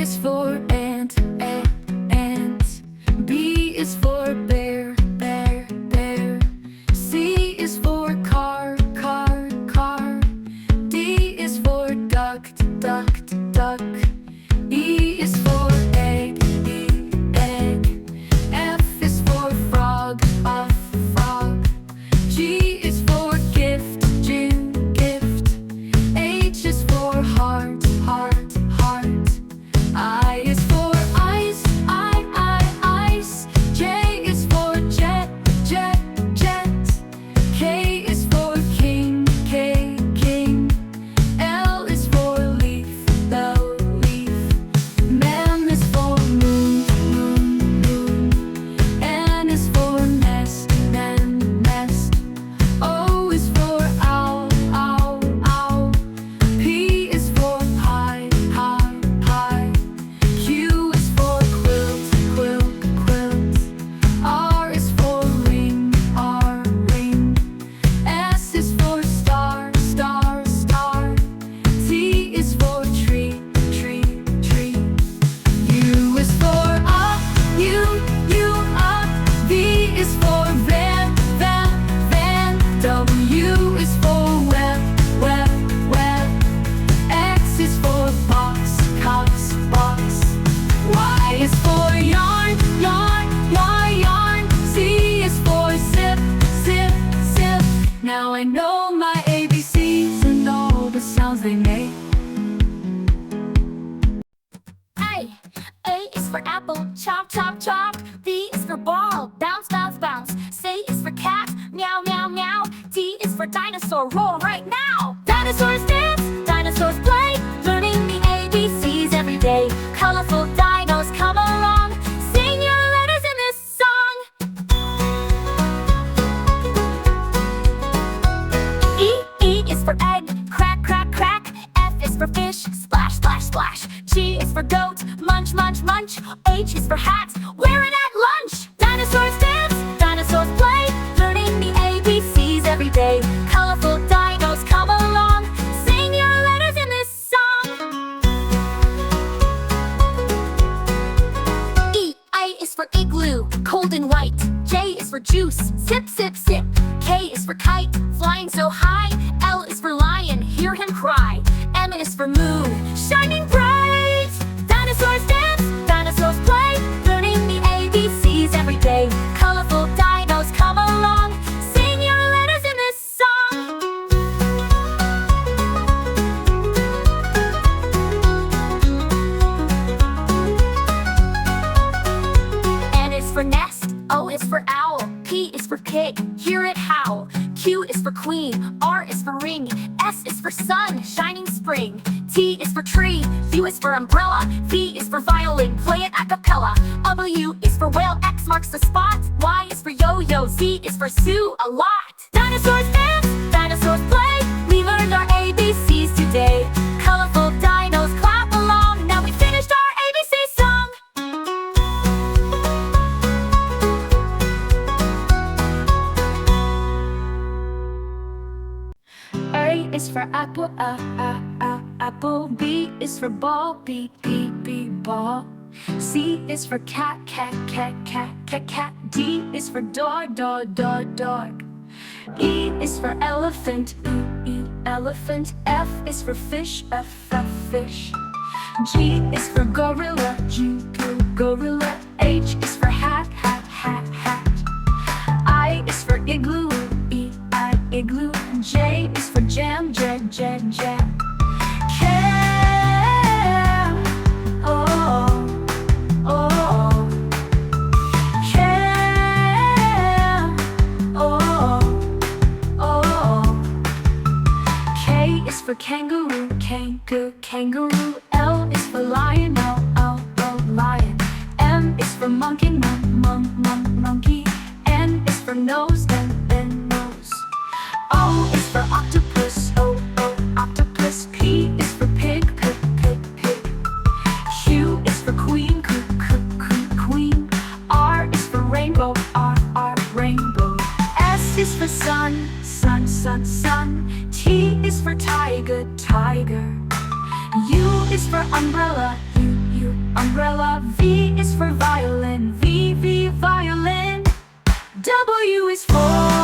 is for ant, ant. B is for bear, bear, bear. C is for car, car, car. D is for duck, duck, duck. E is for egg, egg. F is for frog, frog. G is for gift, gift. H is for heart, heart, heart. I is for ice, ice. J is for jet, jet, jet. K is for king, king. L is for leaf, leaf. M is for moon, moon. N is for nest, nest. O is for owl, owl. P is for pie, pie. Q is for quilt, quilt. R is for ring, ring. S is for star, star. T is for tree, tree. U is for up, up. V is for van, van. W is for web, web. X is for box, box. Y is for yarn, yarn. Z is for zip, zip. Now I know my ABCs and all the sounds they make. A is for apple, chop, chop. B is for ball, bounce, bounce. C is for cat, meow, meow. D is for dinosaur, roar right now. Dinosaurs dance, dinosaurs play, learning the ABCs every day. Colorful dinos come along, sing your letters in this song. E is for egg, crack, crack. F is for fish, splash, splash. G is for goat, munch. H is for hat, wear it at lunch. Dinosaurs dance, dinosaurs play, learning the ABCs every day. Colorful dinos come along, sing your letters in this song. I is for igloo, cold and white. J is for juice, sip. K is for kite, flying so high. L is for lion, hear him cry. M is for moon, shining bright. Dinosaurs dance, dinosaurs play, learning the ABCs every day. Colorful dinos come along, sing your letters in this song. N is for nest, O is for owl. P is for pig, hear it howl. Q is for queen, R is for ring. S is for sun, shining spring. T is for tree, U is for umbrella. V is for violin, play it a cappella. W is for whale, X marks the spot. Y is for yo-yo, Z is for Sue, a lot. Dinosaurs dance, dinosaurs play, we learned our ABCs today. Colorful dinos clap along, now we finished our ABC song. A is for apple, apple. B is for ball, B, ball. C is for cat, cat. D is for dog, dog. E is for elephant, elephant. F is for fish, F, fish. G is for gorilla, gorilla. H is for hat, hat. I is for igloo, igloo. J is for jam, jam. K, K is for kangaroo, kangaroo. L is for lion, lion. M is for monkey, monkey. N is for nose, nose. O is for octopus, octopus. P is for pig, pig. Q is for queen, queen. R is for rainbow, rainbow. S is for sun, sun. T is for tiger, tiger. U is for umbrella, umbrella. V is for violin, V, V, violin. W is for